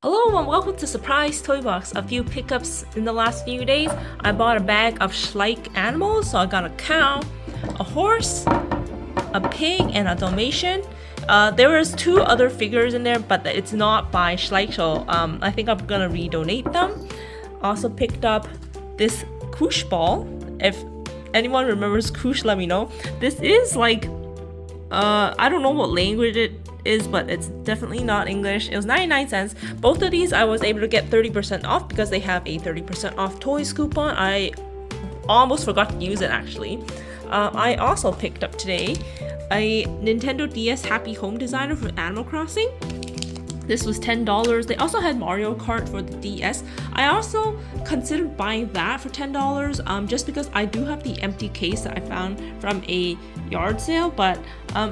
Hello and welcome to Surprise Toy Box. A few pickups in the last few days. I bought a bag of Schleich animals, so I got a cow, a horse, a pig, and a Dalmatian. There was two other figures in there, but it's not by Schleich, so I think I'm gonna redonate them. Also picked up this Koosh ball. If anyone remembers Koosh, let me know. This is like, I don't know what language it is, but it's definitely not English. It was 99 cents. Both of these I was able to get 30% off because they have a 30% off toys coupon. I almost forgot to use it actually. I also picked up today a Nintendo DS Happy Home Designer for Animal Crossing. This was $10. They also had Mario Kart for the DS. I also considered buying that for $10 just because I do have the empty case that I found from a yard sale, but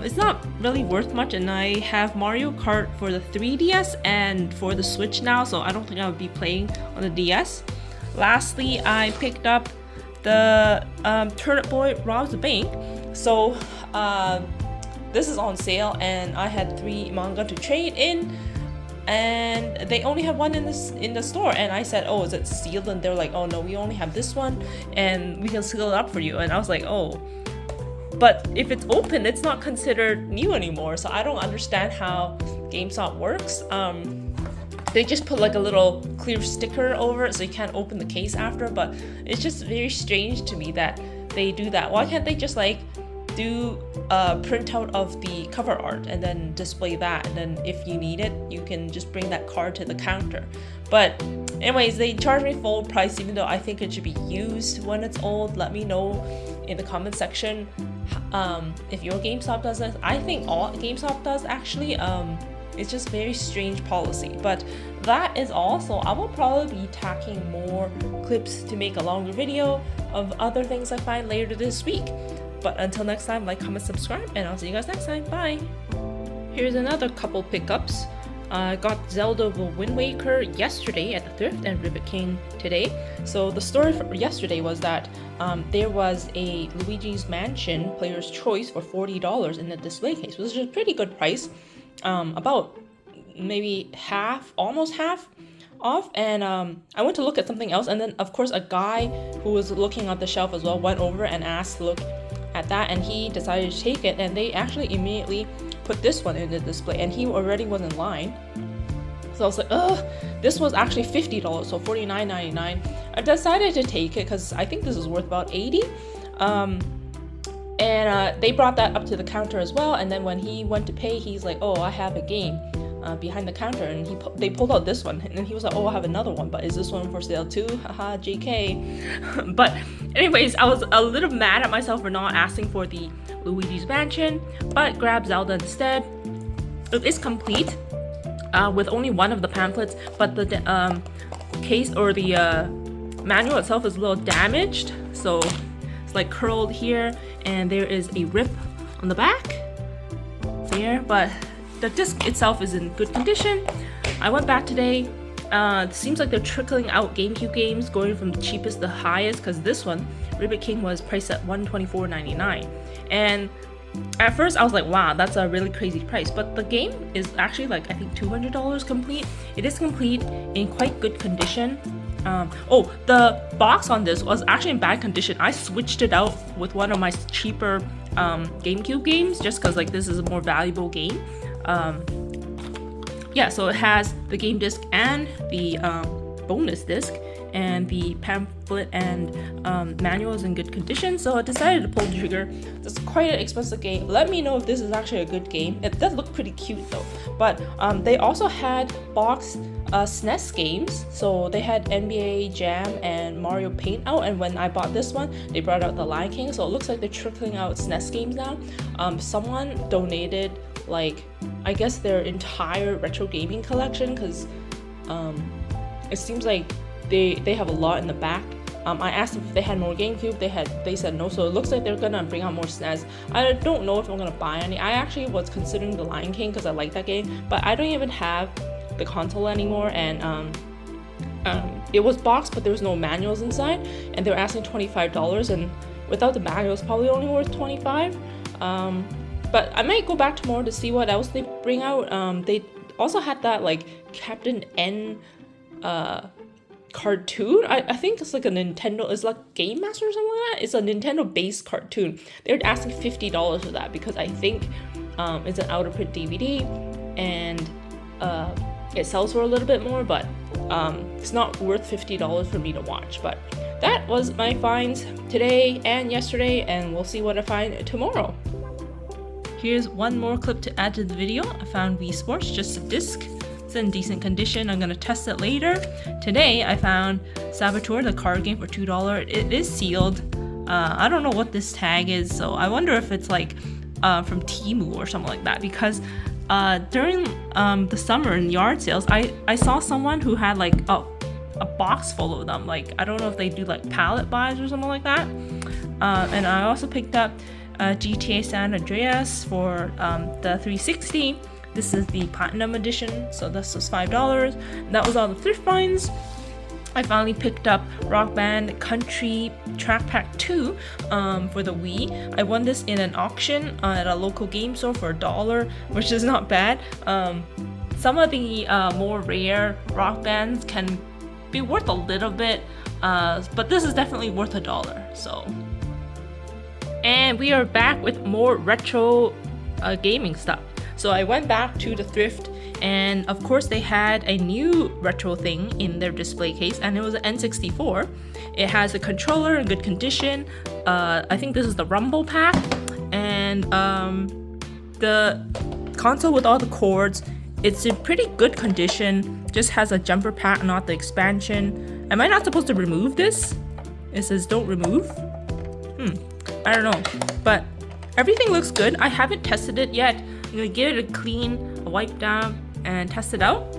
it's not really worth much, and I have Mario Kart for the 3DS and for the Switch now, so I don't think I would be playing on the DS. Lastly, I picked up the Turnip Boy Robs the Bank. So this is on sale, and I had 3 manga to trade in, and they only have one in the store, and I said, oh, is it sealed? And they're like, oh no, we only have this one and we can seal it up for you. And I was like, oh, but if it's open, it's not considered new anymore. So I don't understand how GameStop works. They just put like a little clear sticker over it so you can't open the case after, but it's just very strange to me that they do that. Why can't they just like do a printout of the cover art and then display that, and then if you need it you can just bring that card to the counter? But anyways, they charge me full price even though I think it should be used when it's old. Let me know in the comment section if your GameStop does this. I think all GameStop does actually. It's just very strange policy. But that is all, so I will probably be tacking more clips to make a longer video of other things I find later this week. But until next time, like, comment, subscribe, and I'll see you guys next time. Bye! Here's another couple pickups. I got Zelda the Wind Waker yesterday at the Thrift and Ribbit King today. So the story for yesterday was that there was a Luigi's Mansion Player's Choice for $40 in the display case, which is a pretty good price. About maybe half, almost half off. And I went to look at something else, and then of course a guy who was looking at the shelf as well went over and asked to look at that, and he decided to take it, and they actually immediately put this one in the display, and he already was in line. So I was like, ugh, this was actually $50, so $49.99. I decided to take it because I think this is worth about $80. And they brought that up to the counter as well, and then when he went to pay, he's like, oh, I have a game behind the counter, and they pulled out this one, and then he was like, oh, I have another one, but is this one for sale too? Haha, JK. But anyways, I was a little mad at myself for not asking for the Luigi's Mansion, but grabbed Zelda instead. It is complete with only one of the pamphlets, but the case or the manual itself is a little damaged, so it's like curled here, and there is a rip on the back there, but the disc itself is in good condition. I went back today. It seems like they're trickling out GameCube games, going from the cheapest to the highest, because this one, Ribbit King, was priced at $124.99. And at first I was like, wow, that's a really crazy price, but the game is actually like, I think $200 complete. It is complete in quite good condition. Oh, the box on this was actually in bad condition. I switched it out with one of my cheaper GameCube games just because like this is a more valuable game. Yeah, so it has the game disc and the bonus disc, and the pamphlet and manual is in good condition, so I decided to pull the trigger. It's quite an expensive game. Let me know if this is actually a good game. It does look pretty cute though. But they also had boxed SNES games, so they had NBA Jam and Mario Paint out, and when I bought this one, they brought out the Lion King, so it looks like they're trickling out SNES games now. Someone donated like, I guess, their entire retro gaming collection, because it seems like they have a lot in the back. I asked them if they had more GameCube. They said no, so it looks like they're gonna bring out more SNES. I don't know if I'm gonna buy any. I actually was considering the Lion King because I like that game, but I don't even have the console anymore, and it was boxed, but there was no manuals inside, and they were asking $25, and without the manuals, probably only worth $25. But I might go back tomorrow to see what else they bring out. also had that like Captain N cartoon. I think it's like a Nintendo, it's like Game Master or something like that. It's a Nintendo based cartoon. They're asking $50 for that because I think it's an out of print DVD and it sells for a little bit more, but it's not worth $50 for me to watch. But that was my finds today and yesterday, and we'll see what I find tomorrow. Here's one more clip to add to the video. I found Wii Sports, just a disc. It's in decent condition. I'm gonna test it later. Today I found Saboteur, the card game, for $2. It is sealed. I don't know what this tag is, so I wonder if it's like from Temu or something like that, because during the summer in yard sales, I saw someone who had like a box full of them. Like, I don't know if they do like pallet buys or something like that. And I also picked up GTA San Andreas for the 360. This is the Platinum Edition, so this was $5. That was all the thrift finds. I finally picked up Rock Band Country Track Pack 2 for the Wii. I won this in an auction at a local game store for $1, which is not bad. Some of the more rare rock bands can be worth a little bit, but this is definitely worth $1. So, and we are back with more retro gaming stuff. So I went back to the thrift, and of course they had a new retro thing in their display case, and it was an N64. It has a controller in good condition. I think this is the Rumble pack, and the console with all the cords, it's in pretty good condition. Just has a jumper pack, not the expansion. Am I not supposed to remove this? It says don't remove. I don't know, but everything looks good. I haven't tested it yet. I'm gonna give it a clean, a wipe down, and test it out.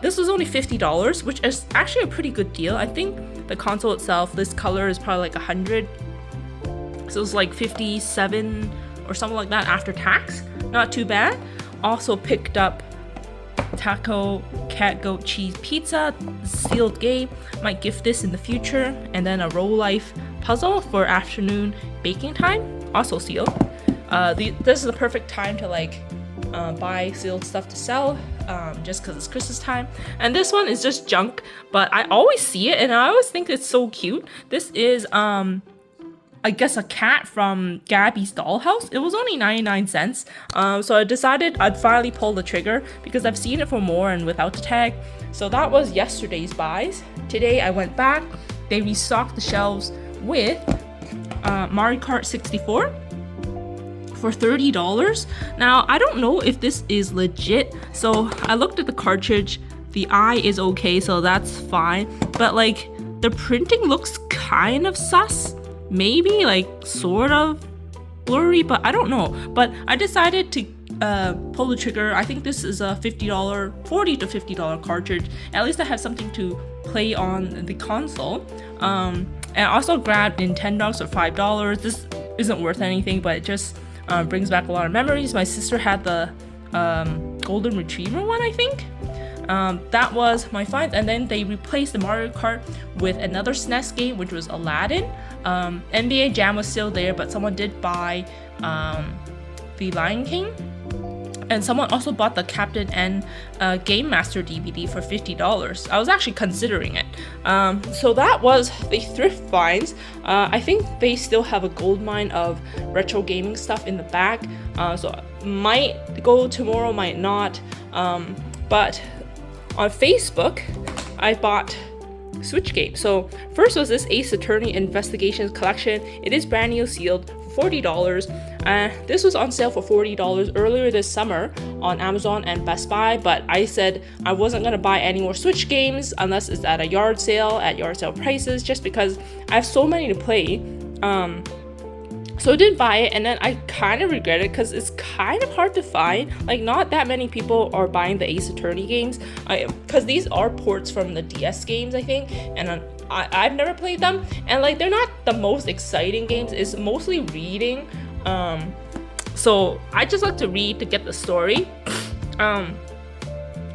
This was only $50, which is actually a pretty good deal. I think the console itself, this color is probably like 100, so it's like 57 or something like that after tax. Not too bad. Also picked up Taco Cat Goat Cheese Pizza, sealed game. Might gift this in the future. And then a Roll Life puzzle for afternoon baking time, also sealed. This is the perfect time to like buy sealed stuff to sell, just because it's Christmas time. And this one is just junk, but I always see it and I always think it's so cute. This is I guess a cat from Gabby's Dollhouse. It was only 99 cents. So I decided I'd finally pull the trigger because I've seen it for more and without the tag. So that was yesterday's buys. Today I went back. They restocked the shelves with Mario Kart 64 for $30. Now, I don't know if this is legit. So I looked at the cartridge. The eye is okay, so that's fine. But like the printing looks kind of sus. Maybe like sort of blurry, but I don't know. But I decided to pull the trigger. I think this is a $40 to $50 cartridge. At least I have something to play on the console. And I also grabbed Nintendogs for $5. This isn't worth anything, but it just brings back a lot of memories. My sister had the Golden Retriever one, I think. That was my find, and then they replaced the Mario Kart with another SNES game, which was Aladdin. NBA Jam was still there, but someone did buy the Lion King, and someone also bought the Captain N Game Master DVD for $50. I was actually considering it. So that was the thrift finds. I think they still have a gold mine of retro gaming stuff in the back, so might go tomorrow, might not. But on Facebook, I bought Switch games. So first was this Ace Attorney Investigations Collection. It is brand new, sealed, for $40. This was on sale for $40 earlier this summer on Amazon and Best Buy, but I said I wasn't gonna buy any more Switch games unless it's at a yard sale, at yard sale prices, just because I have so many to play. So I didn't buy it, and then I kind of regret it because it's kind of hard to find. Like, not that many people are buying the Ace Attorney games, because these are ports from the DS games, I think, and I've never played them, and like they're not the most exciting games. It's mostly reading, so I just like to read to get the story. And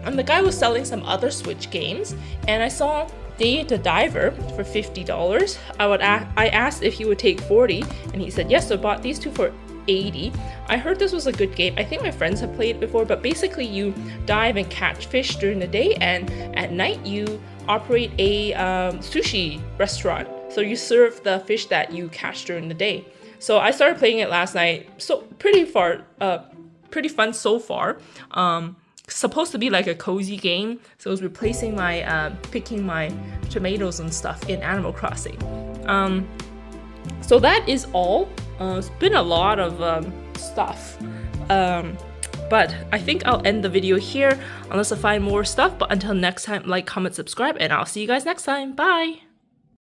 the guy was selling some other Switch games, and I saw Dave the Diver for $50. I asked if he would take $40, and he said yes. So I bought these two for 80. I heard this was a good game. I think my friends have played it before, but basically you dive and catch fish during the day, and at night you operate a sushi restaurant. So you serve the fish that you catch during the day. So I started playing it last night. So pretty fun so far. Supposed to be like a cozy game, so it was replacing my picking my tomatoes and stuff in Animal Crossing. So that is all. It's been a lot of stuff, but I think I'll end the video here unless I find more stuff. But until next time, like, comment, subscribe, and I'll see you guys next time. Bye.